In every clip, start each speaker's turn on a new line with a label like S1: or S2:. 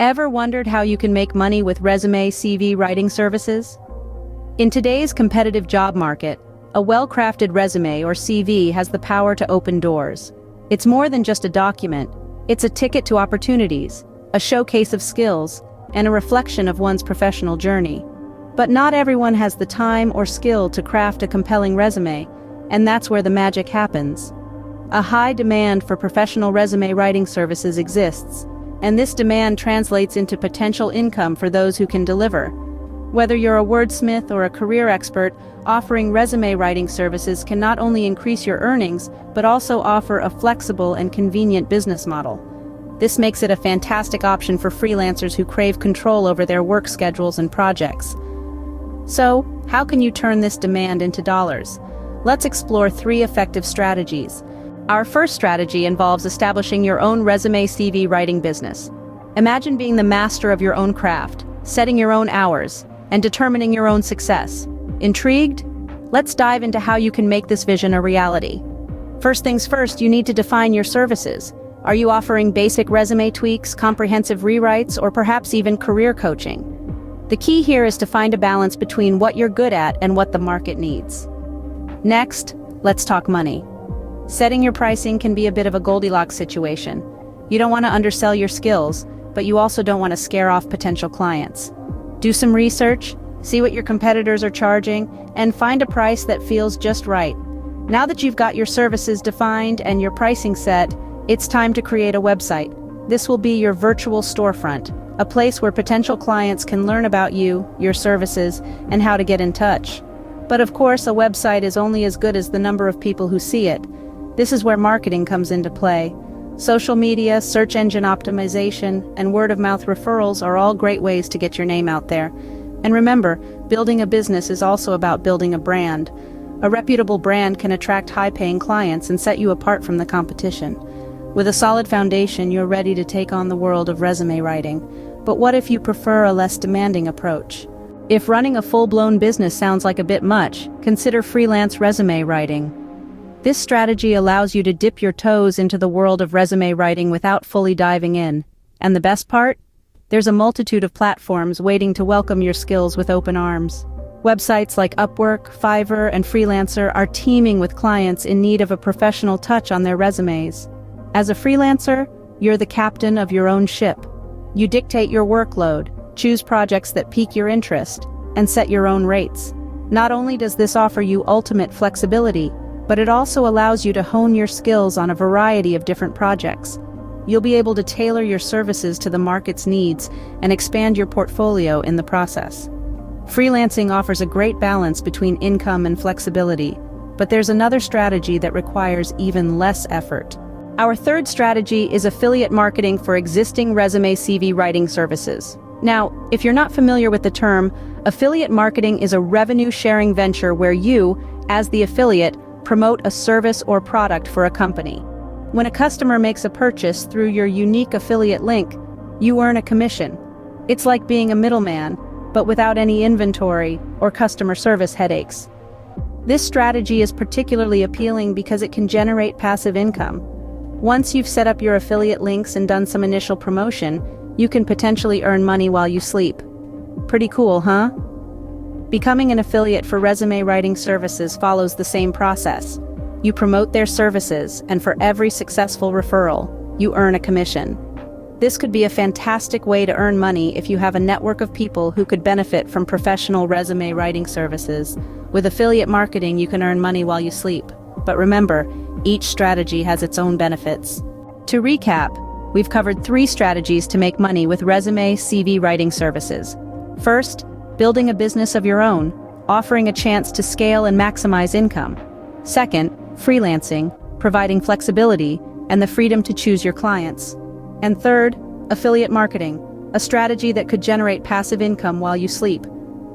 S1: Ever wondered how you can make money with resume CV writing services? In today's competitive job market, a well-crafted resume or CV has the power to open doors. It's more than just a document, it's a ticket to opportunities, a showcase of skills, and a reflection of one's professional journey. But not everyone has the time or skill to craft a compelling resume, and that's where the magic happens. A high demand for professional resume writing services exists, and this demand translates into potential income for those who can deliver. Whether you're a wordsmith or a career expert, offering resume writing services can not only increase your earnings, but also offer a flexible and convenient business model. This makes it a fantastic option for freelancers who crave control over their work schedules and projects. So, how can you turn this demand into dollars? Let's explore 3 effective strategies. Our first strategy involves establishing your own resume CV writing business. Imagine being the master of your own craft, setting your own hours, and determining your own success. Intrigued? Let's dive into how you can make this vision a reality. First things first, you need to define your services. Are you offering basic resume tweaks, comprehensive rewrites, or perhaps even career coaching? The key here is to find a balance between what you're good at and what the market needs. Next, let's talk money. Setting your pricing can be a bit of a Goldilocks situation. You don't want to undersell your skills, but you also don't want to scare off potential clients. Do some research, see what your competitors are charging, and find a price that feels just right. Now that you've got your services defined and your pricing set, it's time to create a website. This will be your virtual storefront, a place where potential clients can learn about you, your services, and how to get in touch. But of course, a website is only as good as the number of people who see it. This is where marketing comes into play. Social media, search engine optimization, and word-of-mouth referrals are all great ways to get your name out there. And remember, building a business is also about building a brand. A reputable brand can attract high-paying clients and set you apart from the competition. With a solid foundation, you're ready to take on the world of resume writing. But what if you prefer a less demanding approach? If running a full-blown business sounds like a bit much, consider freelance resume writing. This strategy allows you to dip your toes into the world of resume writing without fully diving in. And the best part? There's a multitude of platforms waiting to welcome your skills with open arms. Websites like Upwork, Fiverr, and Freelancer are teeming with clients in need of a professional touch on their resumes. As a freelancer, you're the captain of your own ship. You dictate your workload, choose projects that pique your interest, and set your own rates. Not only does this offer you ultimate flexibility, but it also allows you to hone your skills on a variety of different projects. You'll be able to tailor your services to the market's needs and expand your portfolio in the process. Freelancing offers a great balance between income and flexibility, but there's another strategy that requires even less effort. Our third strategy is affiliate marketing for existing resume CV writing services. Now, if you're not familiar with the term, affiliate marketing is a revenue-sharing venture where you, as the affiliate, promote a service or product for a company. When a customer makes a purchase through your unique affiliate link, you earn a commission. It's like being a middleman, but without any inventory or customer service headaches. This strategy is particularly appealing because it can generate passive income. Once you've set up your affiliate links and done some initial promotion, you can potentially earn money while you sleep. Pretty cool, huh? Becoming an affiliate for resume writing services follows the same process. You promote their services, and for every successful referral, you earn a commission. This could be a fantastic way to earn money if you have a network of people who could benefit from professional resume writing services. With affiliate marketing, you can earn money while you sleep. But remember, each strategy has its own benefits. To recap, we've covered 3 strategies to make money with resume CV writing services. First, building a business of your own, offering a chance to scale and maximize income. Second, freelancing, providing flexibility and the freedom to choose your clients. And third, affiliate marketing, a strategy that could generate passive income while you sleep.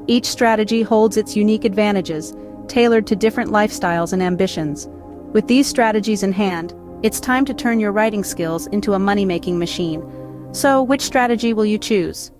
S1: Each strategy holds its unique advantages, tailored to different lifestyles and ambitions. With these strategies in hand, it's time to turn your writing skills into a money-making machine. So, which strategy will you choose?